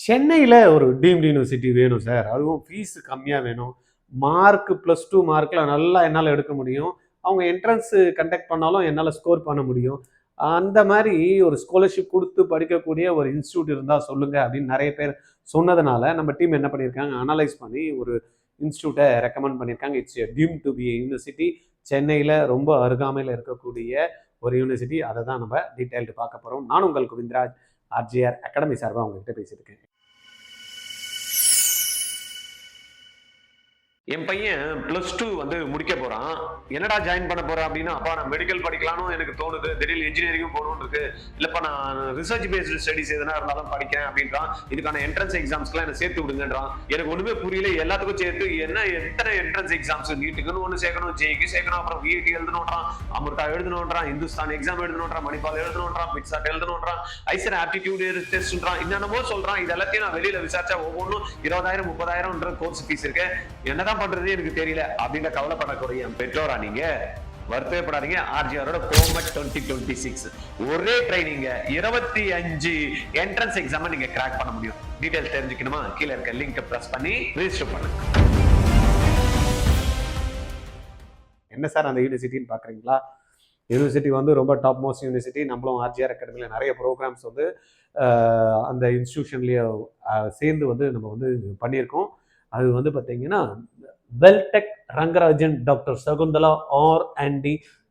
சென்னையில் ஒரு deemed university வேணும் சார், அதுவும் ஃபீஸு கம்மியாக வேணும், மார்க்கு +2 மார்க்கில் நல்லா என்னால் எடுக்க முடியும், அவங்க என்ட்ரன்ஸு கண்டக்ட் பண்ணாலும் என்னால் ஸ்கோர் பண்ண முடியும், அந்த மாதிரி ஒரு ஸ்காலர்ஷிப் கொடுத்து படிக்கக்கூடிய ஒரு இன்ஸ்டியூட் இருந்தால் சொல்லுங்கள் அப்படின்னு நிறைய பேர் சொன்னதுனால நம்ம டீம் என்ன பண்ணியிருக்காங்க, அனலைஸ் பண்ணி ஒரு இன்ஸ்டியூட்டை ரெக்கமெண்ட் பண்ணியிருக்காங்க. It's deemed to be university, சென்னையில் ரொம்ப அருகாமையில் இருக்கக்கூடிய ஒரு யூனிவர்சிட்டி. அதை தான் நம்ம டீட்டெயில்டு பார்க்க போகிறோம். நான் உங்கள் கோவிந்தராஜ், ஆர்ஜிஆர் அகாடமி சார்பாக உங்ககிட்ட பேசியிருக்கேன். என் பையன் +2 வந்து முடிக்க போறான். என்னடா ஜாயின் பண்ண போறேன் அப்படின்னா, அப்பா நான் மெடிக்கல் படிக்கலாம்னு எனக்கு தோணுது, திடீர்னு இன்ஜினியரிங்கும் போகணும்னு இருக்கு, இல்லப்பா நான் ரிசர்ச் பேஸ்டு ஸ்டடிஸ் எதனா இருந்தாலும் படிக்கிறேன் அப்படின்றான். இதுக்கான என்ட்ரன்ஸ் எக்ஸாம்ஸ்லாம் என்ன சேர்த்து விடுங்கன்றான். எனக்கு ஒண்ணுமே புரியல, எல்லாத்துக்கும் சேர்த்து என்ன எத்தனை என்ட்ரன்ஸ் எக்ஸாம்ஸ், நீட்டுக்குன்னு ஒன்று சேர்க்கணும், ஜேஇக்கு சேர்க்கணும், அப்புறம் விஐடி எழுதணுன்றான், அமிர்தா எழுதணுன்றான், இந்துஸ்தான் எக்ஸாம் எழுதணுன்றான், மணிப்பால் எழுதணுன்றான், மிட்சாட் எழுதணுன்றான், ஐசர் ஆப்டிடியூட் டெஸ்ட்ன்றான், என்னென்னமோ சொல்றான். இது எல்லாத்தையும் நான் வெளியில விசாரிச்சா ஒவ்வொன்றும் 20,000 30,000 கோர்ஸ் ஃபீஸ் இருக்கு. என்னதான் பண்றது எனக்கு தெரியல அப்படின்ற கவலைப்படக்கூடிய பெற்றோரா நீங்க? வருத்தப்படாதீங்க. ஆர்ஜிஆரோட கோமட் 2026 ஒரே ட்ரைனிங் 25 என்ட்ரன்ஸ் எக்ஸாம் நீங்க கிராக் பண்ண முடியும். டீடைல்ஸ் தெரிஞ்சுக்கணுமா? கீழே இருக்க லிங்க் பிரஸ் பண்ணி ரெஜிஸ்டர் பண்ணுங்க. என்ன சார் அந்த யூனிவர்சிட்டின்னு பாக்குறீங்களா? யூனிவர்சிட்டி வந்து ரொம்ப டாப் மோஸ்ட் யூனிவர்சிட்டி. நம்மளும் ஆர்ஜிஆர் அகாடமியில் நிறைய ப்ரோக்ராம்ஸ் வந்து அந்த இன்ஸ்டிடியூஷன்லேயே சேர்ந்து வந்து நம்ம வந்து பண்ணியிருக்கோம். அது வந்து பார்த்தீங்கன்னா Veltech Rangarajan doctor Sakunthala R&D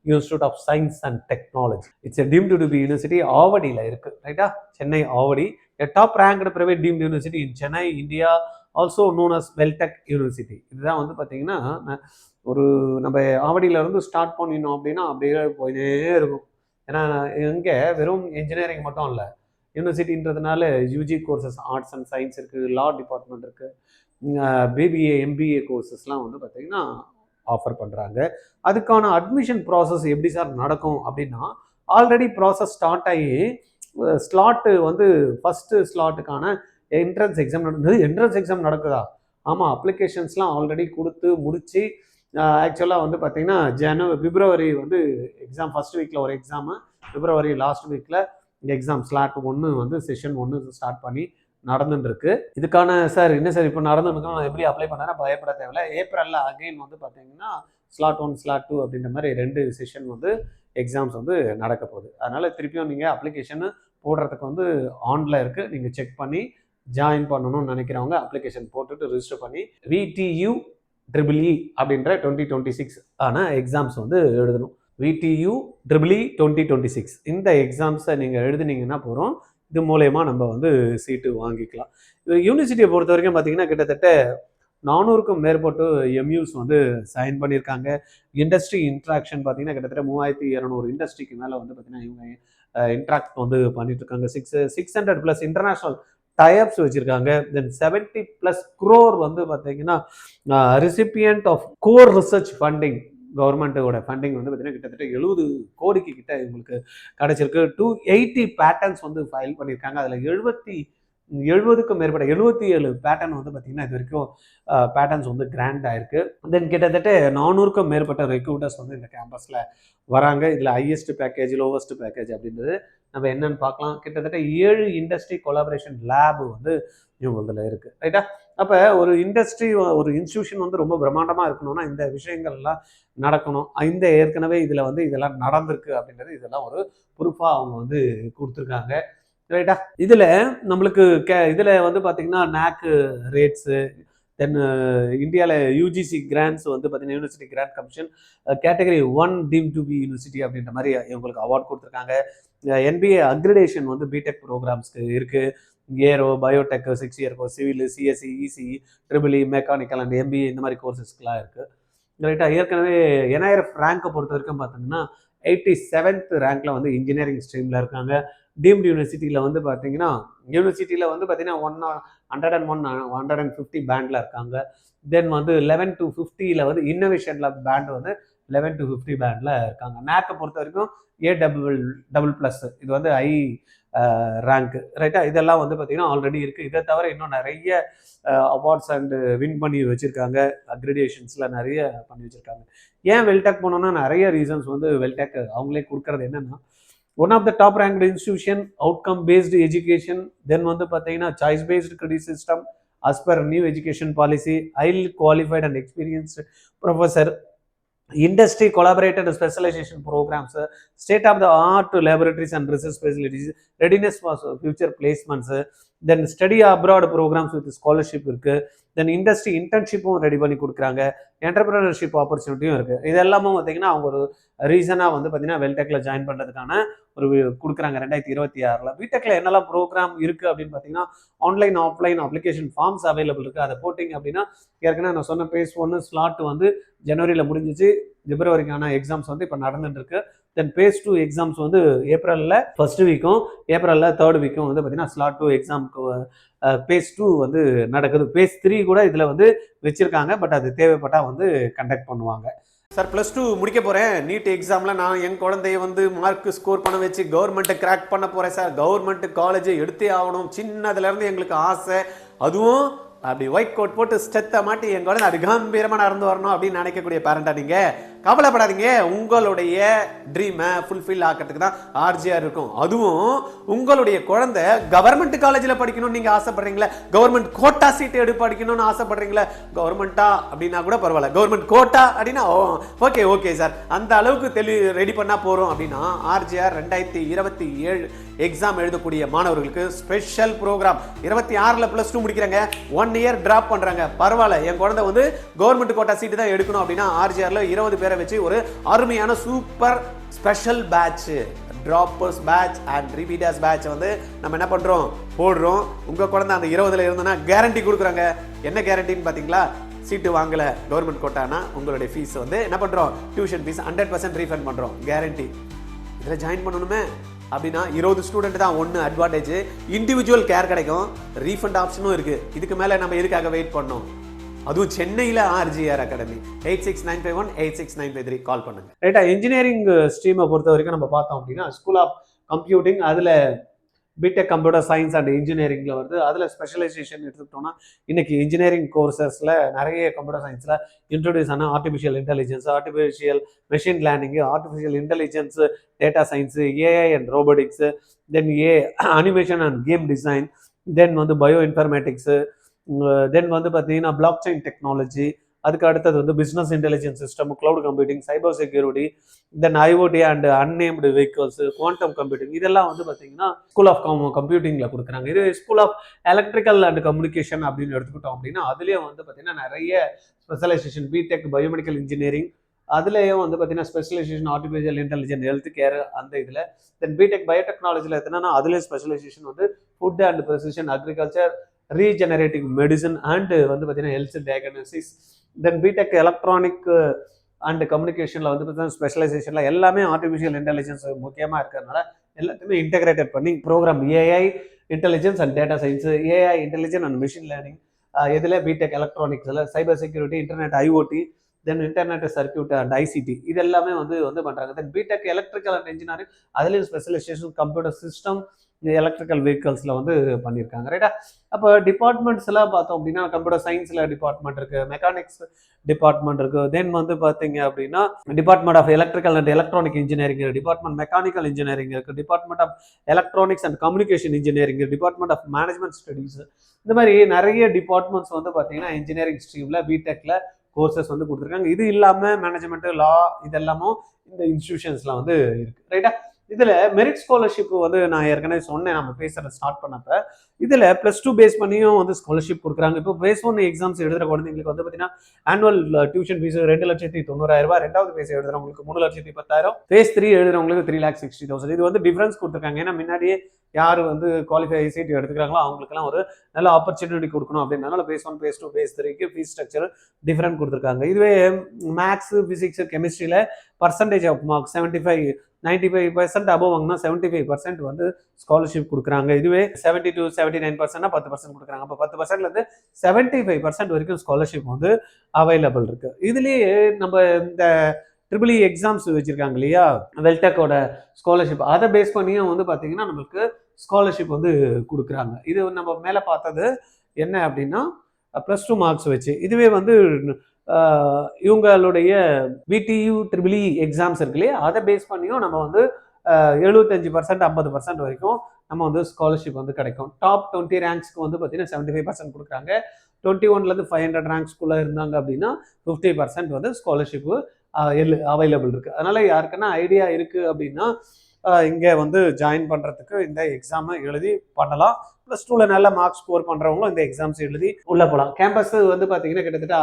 institute of science and technology. It's deemed to be university. ஆவடியில் இருக்குது, ரைட்டா? Chennai Avadi. Top ranked private deemed university in Chennai, India, also known as Veltech university. இதுதான் வந்து பார்த்தீங்கன்னா ஒரு நம்ம ஆவடியிலேருந்து ஸ்டார்ட் பண்ணினோம் அப்படின்னா அப்படியே போயிட்டே இருக்கும். ஏன்னா இங்கே வெறும் இன்ஜினியரிங் மட்டும் இல்லை, யூனிவர்சிட்டின்றதுனால UG courses arts and science இருக்குது, லா டிபார்ட்மெண்ட் இருக்குது, பிபிஏ எம்பிஏ கோர்சஸ்லாம் வந்து பார்த்திங்கன்னா ஆஃபர் பண்ணுறாங்க. அதுக்கான அட்மிஷன் ப்ராசஸ் எப்படி சார் நடக்கும் அப்படின்னா, ஆல்ரெடி ப்ராசஸ் ஸ்டார்ட் ஆகி ஸ்லாட்டு வந்து ஃபஸ்ட்டு ஸ்லாட்டுக்கான என்ட்ரன்ஸ் எக்ஸாம் நடந்தது. என்ட்ரன்ஸ் எக்ஸாம் நடக்குதா? ஆமாம், அப்ளிகேஷன்ஸ்லாம் ஆல்ரெடி கொடுத்து முடித்து ஆக்சுவலாக வந்து பார்த்திங்கன்னா பிப்ரவரி வந்து எக்ஸாம், ஃபஸ்ட் வீக்கில் ஒரு எக்ஸாமு, பிப்ரவரி லாஸ்ட் வீக்கில் இந்த எக்ஸாம் ஸ்லாட் 1 வந்து செஷன் 1 ஸ்டார்ட் பண்ணி நடந்துட்டுருக்கு. இதுக்கான சார் என்ன சார் இப்போ நடந்துருக்கு, நான் எப்படி அப்ளை பண்ணேன்னா பயப்பட தேவையில்லை. ஏப்ரலில் அகைன் வந்து பார்த்தீங்கன்னா ஸ்லாட் 1 ஸ்லாட் 2 அப்படின்ற மாதிரி 2 செஷன் வந்து எக்ஸாம்ஸ் வந்து நடக்க போகுது. அதனால் திருப்பியும் நீங்கள் அப்ளிகேஷன் போடுறதுக்கு வந்து ஆன்ல இருக்குது. நீங்கள் செக் பண்ணி ஜாயின் பண்ணணும்னு நினைக்கிறவங்க அப்ளிகேஷன் போட்டுட்டு ரிஜிஸ்டர் பண்ணி VTU EEE அப்படின்ற 2026 ஆன எக்ஸாம்ஸ் வந்து எழுதணும். VTU EEE 2026 இந்த எக்ஸாம்ஸை நீங்கள் எழுதுனீங்கன்னா போகிறோம். இது மூலயமா நம்ம வந்து சீட்டு வாங்கிக்கலாம். யூனிவர்சிட்டியை பொறுத்த வரைக்கும் பார்த்தீங்கன்னா கிட்டத்தட்ட 400க்கும் மேற்பட்டு MUs வந்து சைன் பண்ணியிருக்காங்க. இண்டஸ்ட்ரி இன்ட்ராக்ஷன் பார்த்தீங்கன்னா கிட்டத்தட்ட 3200 இண்டஸ்ட்ரிக்கு மேலே வந்து பார்த்தீங்கன்னா இவங்க இன்ட்ராக்ட் வந்து பண்ணிட்டு இருக்காங்க. 600+ இன்டர்நேஷ்னல் டைப்ஸ் வச்சுருக்காங்க. தென் 70+ crore வந்து பார்த்தீங்கன்னா recipient of core research funding, கவர்மெண்ட்டோட ஃபண்டிங் வந்து பார்த்தீங்கன்னா கிட்டத்தட்ட 70 கோடிக்கு கிட்ட இவங்களுக்கு கிடைச்சிருக்கு. 280 பேட்டர்ன்ஸ் வந்து ஃபைல் பண்ணியிருக்காங்க. அதில் 70க்கும் மேற்பட்ட 77 பேட்டர்ன் வந்து பார்த்தீங்கன்னா இது வரைக்கும் பேட்டர்ன்ஸ் வந்து கிராண்ட் ஆயிருக்கு. தென் கிட்டத்தட்ட 400க்கும் மேற்பட்ட ரெக்ரூட்டர்ஸ் வந்து இந்த கேம்பஸில் வராங்க. இதில் ஹையஸ்ட் பேக்கேஜ், லோவஸ்ட் பேக்கேஜ் அப்படின்றது நம்ம என்னன்னு பார்க்கலாம். கிட்டத்தட்ட 7 இண்டஸ்ட்ரி கொலாபரேஷன் லேப் வந்து இவங்களதில் இருக்குது, ரைட்டா? அப்போ ஒரு இண்டஸ்ட்ரி, ஒரு இன்ஸ்டியூஷன் வந்து ரொம்ப பிரம்மாண்டமாக இருக்கணும்னா இந்த விஷயங்கள்லாம் நடக்கணும். இந்த ஏற்கனவே இதில் வந்து இதெல்லாம் நடந்திருக்கு அப்படின்றது இதெல்லாம் ஒரு ப்ரூஃபாக அவங்க வந்து கொடுத்துருக்காங்க, ரைட்டா? இதில் நம்மளுக்கு இதில் வந்து பார்த்திங்கன்னா NAC ரேட்ஸு, தென் இந்தியாவில் UGC கிராண்ட்ஸ் வந்து பார்த்தீங்கன்னா university grant commission category 1 deemed to be university அப்படின்ற மாதிரி இவங்களுக்கு அவார்ட் கொடுத்துருக்காங்க. NBA அக்ரிடேஷன் வந்து பிடெக் ப்ரோக்ராம்ஸ்க்கு இருக்குது. Aero, biotech 6 year course, civil, CSE, ECE, EEE, mechanical and MBA இந்த மாதிரி கோர்சஸ்க்குலாம் இருக்குது, ரைட்டா? ஏற்கனவே NIRF ரேங்கை பொறுத்த வரைக்கும் பார்த்தீங்கன்னா 87th ரேங்க்ல வந்து இன்ஜினியரிங் ஸ்ட்ரீமில் இருக்காங்க. டீம்டு யூனிவர்சிட்டியில் வந்து பார்த்தீங்கன்னா 101 150 பேண்டில் இருக்காங்க. தென் வந்து 11 to 50 வந்து இன்னோவேஷன் லேப் பேண்ட் வந்து 11 to 50 பேண்டில் இருக்காங்க. NACை பொறுத்த வரைக்கும் A+++, இது வந்து ஐ ரேங்க், ரைட்டா? இதெல்லாம் வந்து பார்த்தீங்கன்னா ஆல்ரெடி இருக்குது. இதை தவிர இன்னும் நிறைய அவார்ட்ஸ் அண்டு வின் பண்ணி வச்சுருக்காங்க. அக்ரிடேஷன்ஸில் நிறைய பண்ணி வச்சுருக்காங்க. ஏன் வெல்டெக் போனோம்னா நிறைய ரீசன்ஸ் வந்து வெல்டெக் அவங்களே கொடுக்கறது என்னென்னா, one of the top ranked institution, outcome based education, then வந்து பார்த்தீங்கன்னா choice based credit system as per new education policy, highly qualified and experienced professor, industry collaborated specialization programs, state of the art laboratories and research facilities, readiness for future placements, then study abroad programs with scholarship இருக்கு, தென் industry இன்டர்ன்ஷிப்பும் ready பண்ணி கொடுக்குறாங்க, entrepreneurship ஆப்பர்ச்சுனிட்டியும் இருக்குது. இது எல்லாமே பார்த்தீங்கன்னா அவங்க ஒரு ரீசனாக வந்து பார்த்தீங்கன்னா வெல்டெக்கில் ஜாயின் பண்ணுறதுக்கான ஒரு கொடுக்குறாங்க 2026. பிடெக்கில் என்னெல்லாம் ப்ரோக்ராம் இருக்குது அப்படின்னு பார்த்தீங்கன்னா online offline application forms available இருக்குது. அதை போட்டிங்க அப்படின்னா ஏற்கனவே நான் சொன்ன பேஸ் 1 ஸ்லாட் வந்து ஜனவரியில் முடிஞ்சிச்சு, பிப்ரவரிக்கான எக்ஸாம்ஸ் வந்து இப்போ நடந்துட்டு இருக்கு. தென் பேஸ் 2 எக்ஸாம்ஸ் வந்து ஏப்ரலில் ஃபர்ஸ்ட் வீக்கும் ஏப்ரலில் தேர்ட் வீக்கும் வந்து பார்த்தீங்கன்னா ஸ்லாட் 2 எக்ஸாமுக்கு பேஸ் 2 வந்து நடக்குது. பேஸ் 3 கூட இதில் வந்து வச்சுருக்காங்க, பட் அது தேவைப்பட்டால் வந்து கண்டக்ட் பண்ணுவாங்க. சார் +2 முடிக்க போகிறேன், நீட் எக்ஸாமில் நான் என் குழந்தைய வந்து மார்க் ஸ்கோர் பண்ண வச்சு கவர்மெண்ட்டை கிராக் பண்ண போகிறேன் சார், கவர்மெண்ட் காலேஜை எடுத்தே ஆகணும், சின்னதுலேருந்து எங்களுக்கு ஆசை, அதுவும் அப்படி ஒயிட் கோட் போட்டு ஸ்டெத்தை மாட்டி என் குழந்தை அது கம்பீரமாக நடந்து வரணும் அப்படின்னு நினைக்கக்கூடிய பேரண்டா நீங்கள் கவலைப்படாதீங்க. உங்களுடைய ட்ரீமை ஃபுல்ஃபில் ஆக்கிறதுக்கு தான் ஆர்ஜிஆர் இருக்கும். அதுவும் உங்களுடைய குழந்தை கவர்மெண்ட் காலேஜில் படிக்கணும்னு நீங்கள் ஆசைப்படுறீங்களா, கவர்மெண்ட் கோட்டா சீட் எடுத்து படிக்கணும்னு ஆசைப்படுறீங்களா, கவர்மெண்ட்டா அப்படின்னா கூட பரவாயில்ல, கவர்மெண்ட் கோட்டா அப்படின்னா ஓகே சார், அந்த அளவுக்கு ரெடி பண்ணால் போகிறோம் அப்படின்னா ஆர்ஜிஆர் 2027 எக்ஸாம் எழுதக்கூடிய மாணவர்களுக்கு ஸ்பெஷல் ப்ரோக்ராம். 26ல் +2 முடிக்கிறாங்க, 1 இயர் டிராப் பண்ணுறாங்க, பரவாயில்ல, என் குழந்தை வந்து கவர்மெண்ட் கோட்டா சீட்டு தான் எடுக்கணும் அப்படின்னா ஆர்ஜிஆரில் 20 பேரை வச்சு ஒரு அருமையான super special batch, droppers batch and repeaters batch வந்து நம்ம என்ன பண்ணுறோம் போடுறோம். உங்கள் குழந்தை அந்த 20ல் இருந்தோன்னா கேரண்டி கொடுக்குறாங்க. என்ன கேரண்டின்னு பார்த்தீங்களா, சீட்டு வாங்கலை கவர்மெண்ட் கோட்டானா உங்களுடைய ஃபீஸ் வந்து என்ன பண்ணுறோம், டியூஷன் ஃபீஸ் 100% ரீஃபண்ட் பண்ணுறோம், கேரண்டி. இதில் ஜாயின் பண்ணணுமே அப்படின்னா 20 ஸ்டூடெண்ட் தான். ஒன்று அட்வான்டேஜ், இண்டிவிஜுவல் கேர் கிடைக்கும், ரீஃபண்ட் ஆப்ஷனும் இருக்குது. இதுக்கு மேலே நம்ம எதுக்காக வெயிட் பண்ணோம், அதுவும் சென்னையில் ஆர்ஜிஆர் அகாடமி. 8695186953 கால் பண்ணுங்க. ரைட்டா, இன்ஜினியரிங் ஸ்ட்ரீமை பொறுத்த வரைக்கும் நம்ம பார்த்தோம் அப்படின்னா ஸ்கூல் ஆஃப் கம்ப்யூட்டிங், அதில் பிடெக் கம்ப்யூட்டர் சயின்ஸ் அண்ட் இன்ஜினியரிங்கில் வருது. அதில் ஸ்பெஷலைசேஷன் எடுத்துக்கிட்டோம்னா இன்றைக்கி இன்ஜினியரிங் கோர்சஸில் நிறைய கம்ப்யூட்டர் சயின்ஸில் இன்ட்ரடியூஸ் ஆன artificial intelligence, artificial machine learning, artificial intelligence, data science, AI and robotics, then animation and game design, then வந்து பயோ இன்ஃபர்மேட்டிக்ஸு, தென் வந்து பார்த்தீங்கன்னா பிளாக் செயின் டெக்னாலஜி, அதுக்கு அடுத்தது வந்து business intelligence system, cloud computing, cyber security, then IOT and unmanned vehicles, quantum computing, இதெல்லாம் வந்து பார்த்தீங்கன்னா school of கம்ப்யூட்டிங்கில் கொடுக்குறாங்க. இது school of electrical and communication அப்படின்னு எடுத்துக்கிட்டோம் அப்படின்னா அதுலேயும் வந்து பார்த்தீங்கன்னா நிறைய ஸ்பெஷலைசேஷன், பிடெக் பயோமெடிக்கல் இன்ஜினியரிங், அதுலேயும் வந்து பார்த்தீங்கன்னா specialisation artificial intelligence, health care அந்த இதில், தென் பிடெக் பயோடெக்னாலஜியில் எத்தனைனா அதுலேயும் ஸ்பெஷலைசேஷன் வந்து food and precision agriculture, regenerative medicine and வந்து பார்த்தீங்கன்னா health diagnosis, then BTech electronic and கம்யூனிகேஷனில் வந்து பார்த்தீங்கன்னா ஸ்பெஷலைசேஷனில் எல்லாமே ஆர்டிஃபிஷியல் இன்டெலிஜென்ஸ் முக்கியமாக இருக்கிறதுனால எல்லாத்தையுமே இன்டெகிரேட்டட் பண்ணி programme AI intelligence and data science, AI intelligence and machine learning, இதில் பிடெக் எலக்ட்ரானிக்ஸில் cyber security, internet IoT, then internet circuit and ICT, இதெல்லாமே வந்து பண்ணுறாங்க. Then BTech electrical and engineering, அதுலேயும் ஸ்பெஷலைசேஷன் கம்ப்யூட்டர் சிஸ்டம், எலக்ட்ரிக்கல் வெஹிக்கல்ஸில் வந்து பண்ணியிருக்காங்க. ரைட்டா, அப்போ டிபார்ட்மெண்ட்ஸ் எல்லாம் பார்த்தோம் அப்படின்னா கம்ப்யூட்டர் சயின்ஸில் டிபார்ட்மெண்ட் இருக்குது, மெக்கானிக்ஸ் டிபார்ட்மெண்ட் இருக்குது, தென் வந்து பார்த்தீங்க அப்படின்னா department of electrical and electronic engineering, department mechanical engineering இருக்குது, department of electronics and communication engineering, department of management studies, இந்த மாதிரி நிறைய டிபார்ட்மெண்ட்ஸ் வந்து பார்த்தீங்கன்னா இன்ஜினியரிங் ஸ்ட்ரீமில் பிடெக்கில் கோர்சஸ் வந்து கொடுத்துருக்காங்க. இது இல்லாமல் மேனேஜ்மெண்ட், லா, இதெல்லாமும் இந்த இன்ஸ்டிடியூஷன்ஸ்லாம் வந்து இருக்குது. ரைட்டா, இதில் மெரிட் ஸ்காலர்ஷிப் வந்து நான் ஏற்கனவே சொன்னேன் நம்ம பேசுகிறத ஸ்டார்ட் பண்ணப்போ, இதில் +2 பேஸ் பண்ணியும் வந்து ஸ்காலர்ஷிப் கொடுக்குறாங்க. இப்போ பேஸ் 1 எக்ஸாம்ஸ் எழுதுகிற குழந்தைங்களுக்கு வந்து பார்த்தீங்கன்னா ஆனுவல் டியூஷன் ஃபீஸ் 2,90,000, ரெண்டாவது பேஸ் எழுதுறவங்களுக்கு 3,10,000, பேஸ் 3 எழுதுறவங்களுக்கு 3,60,000. இது வந்து டிஃப்ரென்ஸ் கொடுத்துருக்காங்க. ஏன்னா முன்னாடியே யார் வந்து குவாலிஃபை சீட் எடுத்துக்கிறாங்களோ அவங்களுக்குலாம் ஒரு நல்ல ஆப்பர்ச்சுனிட்டி கொடுக்கணும் அப்படின்றனால பேஸ் 1, பேஸ் 2, பேஸ் 3க்கு ஃபீஸ் ஸ்ட்ரக்சர் டிஃப்ரெண்ட் கொடுத்துருக்காங்க. இதுவே மேக்ஸ், ஃபிசிக்ஸ், கெமிஸ்ட்ரியில் பர்சன்டேஜ் ஆஃப் மார்க்ஸ் 95% அபோவ் வாங்கினா 75% வந்து ஸ்காலர்ஷிப் கொடுக்குறாங்க. இதுவே 70 to 79% 10% கொடுக்குறாங்க. அப்போ 10%லேருந்து 75% வரைக்கும் ஸ்காலர்ஷிப் வந்து அவைலபிள் இருக்குது. இதுலேயே நம்ம இந்த ட்ரிபிள் எக்ஸாம்ஸ் வச்சுருக்காங்க இல்லையா, வெல்டெக்கோட ஸ்காலர்ஷிப், அதை பேஸ் பண்ணியும் வந்து பார்த்தீங்கன்னா நம்மளுக்கு ஸ்காலர்ஷிப் வந்து கொடுக்குறாங்க. இது நம்ம மேலே பார்த்தது என்ன அப்படின்னா +2 மார்க்ஸ் வச்சு. இதுவே வந்து இவங்களுடைய பிடியூ ட்ரிபிள் எக்ஸாம்ஸ் இருக்கு இல்லையா, அதை பேஸ் பண்ணியும் நம்ம வந்து 75% 50% வரைக்கும் நம்ம வந்து ஸ்காலர்ஷிப் வந்து கிடைக்கும். டாப் 20 ரேங்க்ஸ்க்கு வந்து பார்த்தீங்கன்னா 75% கொடுக்குறாங்க. 21லேருந்து 500 ரேங்க்ஸ்குள்ளே இருந்தாங்க அப்படின்னா 50% வந்து ஸ்காலர்ஷிப்பு அவைலபிள் இருக்குது. அதனால் யாருக்குன்னா ஐடியா இருக்குது அப்படின்னா இங்கே வந்து ஜாயின் பண்ணுறதுக்கு இந்த எக்ஸாமை எழுதி பண்ணலாம். ப்ளஸ் டூவில் நல்ல மார்க்ஸ் ஸ்கோர் பண்ணுறவங்களும் இந்த எக்ஸாம்ஸ் எழுதி உள்ளே போகலாம். கேம்பஸ் வந்து பார்த்தீங்கன்னா கிட்டத்தட்ட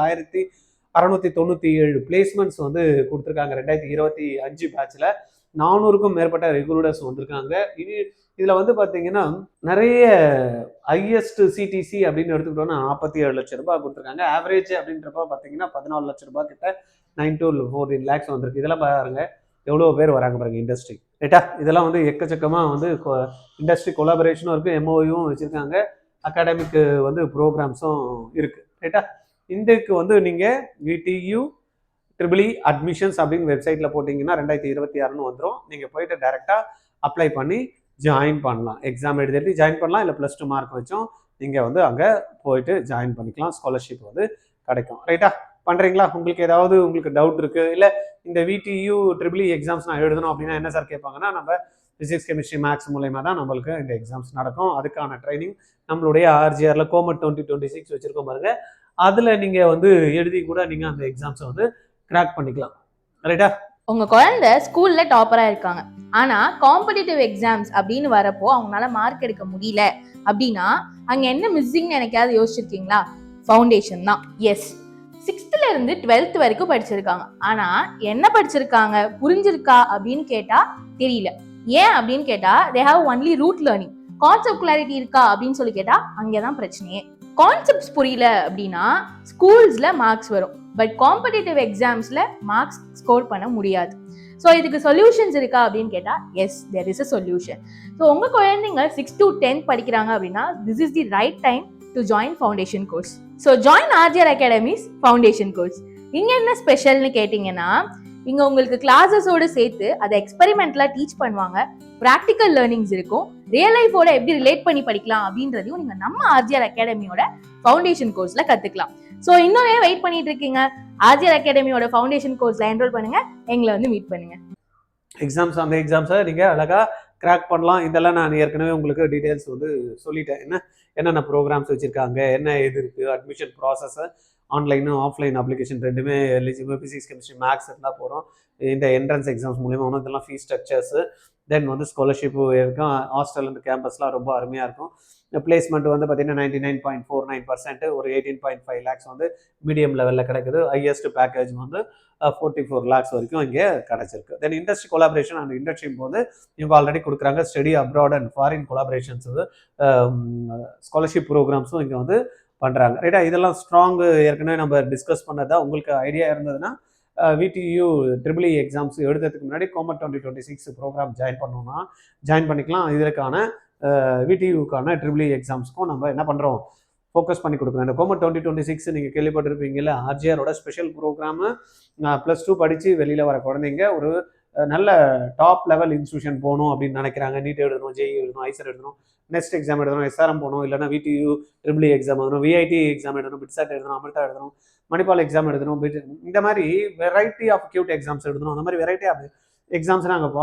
1697 பிளேஸ்மெண்ட்ஸ் வந்து கொடுத்துருக்காங்க. 2025 பேட்சில் 400க்கும் மேற்பட்ட ரெகுலர்ஸ் வந்திருக்காங்க. இதில் வந்து பார்த்தீங்கன்னா நிறைய ஹையஸ்ட் சிடிசி அப்படின்னு எடுத்துக்கிட்டோம்னா 47 லட்சம் ரூபாய் கொடுத்துருக்காங்க. ஆவரேஜ் அப்படின்றப்ப பார்த்தீங்கன்னா 14 லட்சம் ரூபாய் கிட்ட 9 to 14 lakhs வந்திருக்கு. இதெல்லாம் பாருங்க எவ்வளோ பேர் வராங்க பாருங்க இண்டஸ்ட்ரி, ரைட்டா? இதெல்லாம் வந்து எக்கச்சக்கமாக வந்து இண்டஸ்ட்ரி கொலாபரேஷனும் இருக்குது, எம்ஓயும் வச்சுருக்காங்க, அகாடமிக்கு வந்து ப்ரோக்ராம்ஸும் இருக்குது, ரைட்டா? இதுக்கு வந்து நீங்கள் VTU அட்மிஷன்ஸ் அப்படின்னு வெப்சைட்டில் போட்டிங்கன்னா 2026 வந்துடும். நீங்கள் போயிட்டு டைரெக்டாக அப்ளை பண்ணி ஜாயின் பண்ணலாம். எக்ஸாம் எழுதிட்டு ஜாயின் பண்ணலாம், இல்லை +2 மார்க் வச்சும் நீங்கள் வந்து அங்கே போயிட்டு ஜாயின் பண்ணிக்கலாம். ஸ்காலர்ஷிப் வந்து கிடைக்கும், ரைட்டா? பண்ணுறீங்களா? உங்களுக்கு டவுட் இருக்குது, இல்லை இந்த VTU எக்ஸாம்ஸ் நான் எழுதணும் அப்படின்னா என்ன சார் கேட்பாங்கன்னா, நம்ம ஃபிசிக்ஸ், கெமிஸ்ட்ரி, மேக்ஸ் மூலயமா தான் நம்மளுக்கு இந்த எக்ஸாம்ஸ் நடக்கும். அதுக்கான ட்ரைனிங் நம்மளுடைய RGRல கோமட் 2026 வச்சுருக்கோம் பாருங்க, அதில் நீங்கள் வந்து எழுதி கூட நீங்கள் அந்த எக்ஸாம்ஸை வந்து கிராக் பண்ணிக்கலாம், ரைட்டா? உங்க குழந்தை ஸ்கூல்ல டாப்பரா இருக்காங்க, ஆனா காம்படிட்டிவ் எக்ஸாம்ஸ் அப்படின்னு வரப்போ அவங்களால மார்க் எடுக்க முடியல அப்படின்னா அங்க என்ன மிஸ்ஸிங் எனக்காவது யோசிச்சிருக்கீங்களா? ஃபவுண்டேஷன் தான். எஸ், 6th இருந்து 12th வரைக்கும் படிச்சிருக்காங்க, ஆனா என்ன படிச்சிருக்காங்க, புரிஞ்சிருக்கா அப்படின்னு கேட்டா தெரியல. ஏன் அப்படின்னு கேட்டா they have only root learning. Concept clarity இருக்கா அப்படின்னு சொல்லி கேட்டா அங்கேதான் பிரச்சனையே. கான்செப்ட்ஸ் புரியல அப்படின்னா ஸ்கூல்ஸ்ல மார்க்ஸ் வரும், பட் காம்படிட்டிவ் எக்ஸாம்ஸ்ல மார்க்ஸ் ஸ்கோர் பண்ண முடியாது. ஸோ இதுக்கு சொல்யூஷன்ஸ் இருக்கா அப்படின்னு கேட்டா yes, there is a solution. So உங்க குழந்தைங்க 6th to 10th படிக்கிறாங்க அப்படின்னா this is the right time to join foundation course. So join RGR academy's foundation course. இங்க என்ன ஸ்பெஷல்னு கேட்டீங்கன்னா, இங்க உங்களுக்கு கிளாஸஸோடு சேர்த்து அதை எக்ஸ்பெரிமெண்ட்ல டீச் பண்ணுவாங்க, ப்ராக்டிக்கல் லேர்னிங்ஸ் இருக்கும், ரியல் லைஃபோட எப்படி ரிலேட் பண்ணி படிக்கலாம் அப்படின்றதையும் நீங்க நம்ம RGR அகாடமியோட ஃபவுண்டேஷன் கோர்ஸ்ல கத்துக்கலாம். ஸோ இன்னும் ஏன் வெயிட் பண்ணிட்டு இருக்கீங்க? RGR அகாடமியோட ஃபவுண்டேஷன் கோர்ஸ்ல என்ரோல் பண்ணுங்க, எங்களை வந்து மீட் பண்ணுங்க. எக்ஸாம்ஸ், அந்த எக்ஸாம்ஸை நீங்க அழகா கிராக் பண்ணலாம். இதெல்லாம் நான் ஏற்கனவே உங்களுக்கு டீட்டெயில்ஸ் வந்து சொல்லிட்டேன். என்னென்ன ப்ரோக்ராம்ஸ் வச்சுருக்காங்க, என்ன இது இருக்குது, அட்மிஷன் ப்ராசஸ், ஆன்லைனும் ஆஃப்லைன் அப்ளிகேஷன் ரெண்டுமே எலிஜிபிள். ஃபிசிக்ஸ், கெமிஸ்ட்ரி, மேக்ஸ் இருந்தால் போகிறோம். இந்த என்ட்ரன்ஸ் எக்ஸாம்ஸ் மூலிமா ஒன்று இதெல்லாம் ஃபீஸ் ஸ்ட்ரக்சர்ஸு, தென் வந்து ஸ்காலர்ஷிப்பு இருக்கும். ஹாஸ்டல் இந்த கேம்பஸ்லாம் ரொம்ப அருமையாக இருக்கும். பிளேஸ்மெண்ட் வந்து பார்த்தீங்கன்னா 99.49%, ஒரு 18.5 lakhs வந்து மீடியம் லெவலில் கிடைக்குது. ஹையஸ்ட் பேக்கேஜ் வந்து 44 lakhs வரைக்கும் இங்கே கிடச்சிருக்கு. தென் இண்டஸ்ட்ரி கொலாபரேஷன் அண்ட் இண்டஸ்ட்ரியும் போது இவங்க ஆல்ரெடி கொடுக்குறாங்க. Study abroad and foreign collaborations வந்து ஸ்காலர்ஷிப் ப்ரோக்ராம்ஸும் இங்கே வந்து பண்ணுறாங்க, ரைட்டா? இதெல்லாம் ஸ்ட்ராங்கு ஏற்கனவே நம்ம டிஸ்கஸ் பண்ணதான். உங்களுக்கு ஐடியா இருந்ததுன்னா VTU எக்ஸாம்ஸ் எழுதுறதுக்கு முன்னாடி கோமட் 2026 ப்ரோக்ராம் ஜாயின் பண்ணிக்கலாம். இதற்கான VTUக்கான எக்ஸாம்ஸ்க்கும் நம்ம என்ன பண்ணுறோம், ஃபோக்கஸ் பண்ணி கொடுக்குறோம். இந்த கோமட் 2026 நீங்கள் கேள்விப்பட்டிருப்பீங்கல்ல, RGRோட ஸ்பெஷல் ப்ரோக்ராமு. +2 படித்து வெளியில் வர குழந்தைங்க ஒரு நல்ல டாப் லெவல் இன்ஸ்டியூஷன் போகணும் அப்படின்னு நினைக்கிறாங்க. நீட் எழுதணும், JEE எழுதணும், ஐசர் எழுதணும், நெக்ஸ்ட் எக்ஸாம் எழுதணும், SRM போகணும், இல்லைனா VTU எக்ஸாம் எழுதணும், VIT எக்ஸாம் எழுதணும், பிட்சாட் எழுதணும், அமிர்தா எழுதணும், மணிப்பால் எக்ஸாம் எழுதணும், இந்த மாதிரி வெரைட்டி ஆஃப் கியூட் எக்ஸாம்ஸ் எழுதணும். அந்த மாதிரி வெரைட்டி ஆஃப் எக்ஸாம்ஸ் நாங்கள்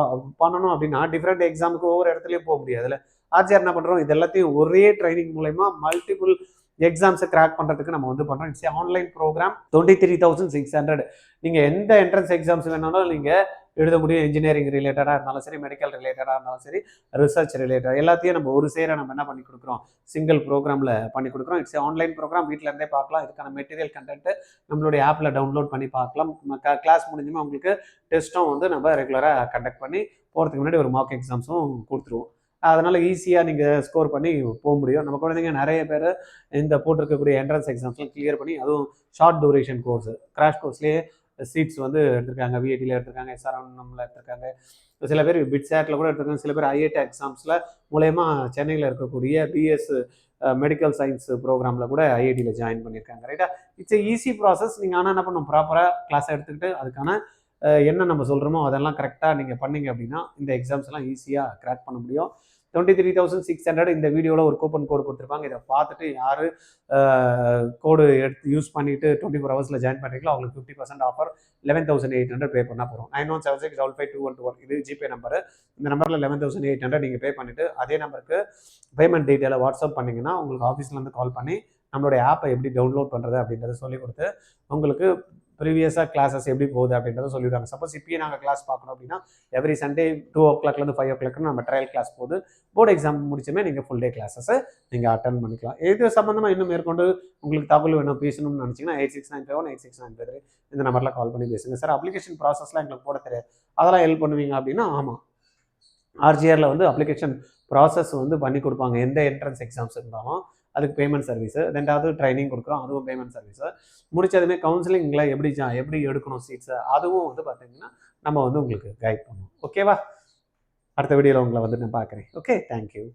பண்ணணும் அப்படின்னா டிஃப்ரெண்ட் எக்ஸாமுக்கு ஒவ்வொரு இடத்துலையும் போக முடியாதுல்ல. RGR என்ன பண்ணுறோம், இது எல்லாத்தையும் ஒரே ட்ரைனிங் மூலயமா மல்டிபிள் எக்ஸாம்ஸை கிராக் பண்ணுறதுக்கு நம்ம வந்து பண்ணுறோம். It's online program. 23,600. நீங்கள் எந்த என்ட்ரன்ஸ் எக்ஸாம்ஸ் வேணாலும் நீங்கள் எழுத முடியும். இன்ஜினியரிங் ரிலேட்டடாக இருந்தாலும் சரி, மெடிக்கல் ரிலேட்டடாக இருந்தாலும் சரி, ரிசர்ச் ரிலேட்டட் எல்லாத்தையும் நம்ம ஒரு சேர நம்ம என்ன பண்ணி கொடுக்குறோம், சிங்கிள் ப்ரோக்ராமில் பண்ணி கொடுக்குறோம். It's online program. வீட்டில் இருந்தே பார்க்கலாம். இதுக்கான மெட்டீரியல் கண்டென்ட்டு நம்மளுடைய ஆப்பில் டவுன்லோட் பண்ணி பார்க்கலாம். கிளாஸ் முடிஞ்சுமா உங்களுக்கு டெஸ்ட்டும் வந்து நம்ம ரெகுலராக கண்டக்ட் பண்ணி போகிறதுக்கு முன்னாடி ஒரு மார்க் எக்ஸாம்ஸும் கொடுத்துருவோம். அதனால் ஈஸியாக நீங்கள் ஸ்கோர் பண்ணி போக முடியும். நம்ம குழந்தைங்க நிறைய பேர் இந்த போட்டிருக்கக்கூடிய என்ட்ரன்ஸ் எக்ஸாம்ஸ்லாம் கிளியர் பண்ணி, அதுவும் ஷார்ட் டூரேஷன் கோர்ஸ், கிராஷ் கோர்ஸ்லேயே சீட்ஸ் வந்து எடுத்திருக்காங்க. VITயில் எடுத்திருக்காங்க, SRMல எடுத்திருக்காங்க, சில பேர் பிட்சாட்டில் கூட எடுத்திருக்காங்க, சில பேர் IIT எக்ஸாம்ஸில் மூலயமா சென்னையில் இருக்கக்கூடிய BS மெடிக்கல் சயின்ஸ் ப்ரோக்ராமில் கூட IITயில் ஜாயின் பண்ணியிருக்காங்க, ரைட்டா? It's easy process. நீங்கள் ஆனால் என்ன பண்ணணும், ப்ராப்பராக கிளாஸ் எடுத்துக்கிட்டு அதுக்கான என்ன நம்ம சொல்கிறோமோ அதெல்லாம் கரெக்டாக நீங்கள் பண்ணிங்க அப்படின்னா இந்த எக்ஸாம்ஸ் எல்லாம் ஈஸியாக கிராக் பண்ண முடியும். 23,600 இந்த வீடியோவில் ஒரு கூப்பன் கோடு கொடுத்துருப்பாங்க. இதை பார்த்துட்டு யார் கோடு எடுத்து யூஸ் பண்ணிவிட்டு 24 ஹவர்ஸில் ஜாயின் பண்ணுறீங்களோ அவங்களுக்கு 50% ஆஃபர். 11,800 பே பண்ணால் போகிறோம். 91765521 இது ஜிபே நம்பரு. இந்த நம்பரில் 11,800 நீங்கள் பே பண்ணிவிட்டு அதே நம்பருக்கு பேமெண்ட் டீட்டெயிலை வாட்ஸ்அப் பண்ணிங்கன்னா உங்களுக்கு ஆஃபீஸ்லேருந்து கால் பண்ணி நம்மளுடைய ஆப்பை எப்படி டவுன்லோட் பண்ணுறது அப்படின்றத சொல்லிக் கொடுத்து உங்களுக்கு ப்ரீவியஸாக கிளாஸஸ் எப்படி போகுது அப்படின்றத சொல்லிவிடுவாங்க. சப்போஸ் இப்பயே நாங்கள் கிளாஸ் பார்க்கணும் அப்படின்னா எவ்ரி சண்டே 2 o'clockலேருந்து 5 o'clock நம்ம ட்ரையல் கிளாஸ் போகுது. போர்டு எக்ஸாம் முடிச்சுமே நீங்கள் ஃபுல் டே கிளாஸஸை நீங்கள் அட்டன் பண்ணிக்கலாம். இது சம்மந்தமாக இன்னும் மேற்கொண்டு உங்களுக்கு தகவல் வேணும் பேசணும்னு நினச்சிங்கன்னா 8695186953 இந்த நம்பரில் கால் பண்ணி பேசுங்க. சார் அப்ளிகேஷன் ப்ராசஸ்லாம் எங்களுக்கு போட தெரியாது, அதெல்லாம் ஹெல்ப் பண்ணுவீங்க அப்படின்னா ஆமாம், ஆர்ஜிஆரில் வந்து அப்ளிகேஷன் ப்ராசஸ் வந்து பண்ணி கொடுப்பாங்க. எந்த என்ட்ரன்ஸ் எக்ஸாம்ஸ் இருந்தாலும் அதுக்கு பேமெண்ட் சர்வீஸு, ரெண்டாவது ட்ரைனிங் கொடுக்குறோம், அதுவும் பேமெண்ட் சர்வீஸு. முடிச்சதுமே கவுன்சிலிங்கில் எப்படி எடுக்கணும் சீட்ஸை அதுவும் வந்து பார்த்தீங்கன்னா நம்ம வந்து உங்களுக்கு கைட் பண்ணுவோம். ஓகேவா? அடுத்த வீடியோவில் உங்களை வந்து நான் பார்க்குறேன். Okay, thank you.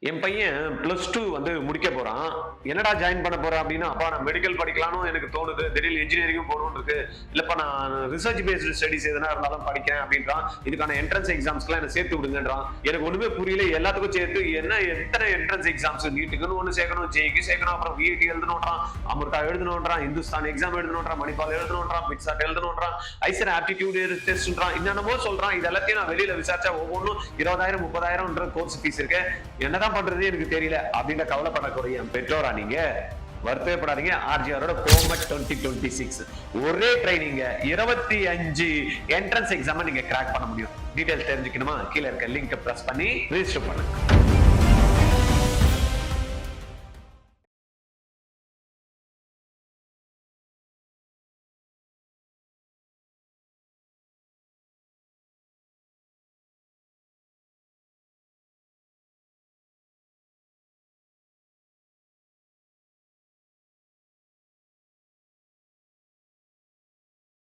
என் பையன் +2 வந்து முடிக்க போறான். என்னடா ஜாயின் பண்ண போறேன் அப்படின்னா, அப்பா நான் மெடிக்கல் படிக்கலாம்னு எனக்கு தோணுது, திடீர்னு இன்ஜினியரிங்கும் போகணும்னு இருக்கு, இல்லப்பா நான் ரிசர்ச் பேஸ்டு ஸ்டடிஸ் எதனா இருந்தாலும் படிக்கிறேன் அப்படின்றான். இதுக்கான என்ட்ரன்ஸ் எக்ஸாம்ஸ்க்குலாம் என்ன சேர்த்து விடுங்கன்றான். எனக்கு ஒண்ணுமே புரியல. எல்லாத்துக்கும் சேர்த்து எத்தனை என்ட்ரன்ஸ் எக்ஸாம்ஸ், நீட்டுக்குன்னு ஒன்று சேர்க்கணும், ஜேக்கு சேர்க்கணும், அப்புறம் விஐடி எழுதணுன்றான், அமிர்தா எழுதணுன்றான், இந்துஸ்தான் எக்ஸாம் எழுதணுன்றான், மணிப்பால் எழுதணுன்றான், பிட்சாட் எழுதணுன்றான், ஐசர் ஆப்டிடியூட் டெஸ்ட்ன்றான், என்னென்னமோ சொல்றான். இது எல்லாத்தையும் நான் வெளியில விசாரிச்சா ஒவ்வொன்றும் 20,000 30,000 கோர்ஸ் ஃபீஸ் இருக்கு. என்னதான் பண்றது எனக்கு தெரியல அப்படின்ற கவலைப்படக்கூடிய பெற்றோரா நீங்க? வருத்தப்படாதீங்க. ஆர்ஜிஆரோட கோமட் 2026 ஒரே ட்ரைனிங் 25 என்ட்ரன்ஸ் எக்ஸாம் நீங்க கிராக் பண்ண முடியும். டீடைல்ஸ் தெரிஞ்சுக்கணுமா? கீழே இருக்க லிங்க் பிரஸ் பண்ணி ரெஜிஸ்டர் பண்ணுங்க.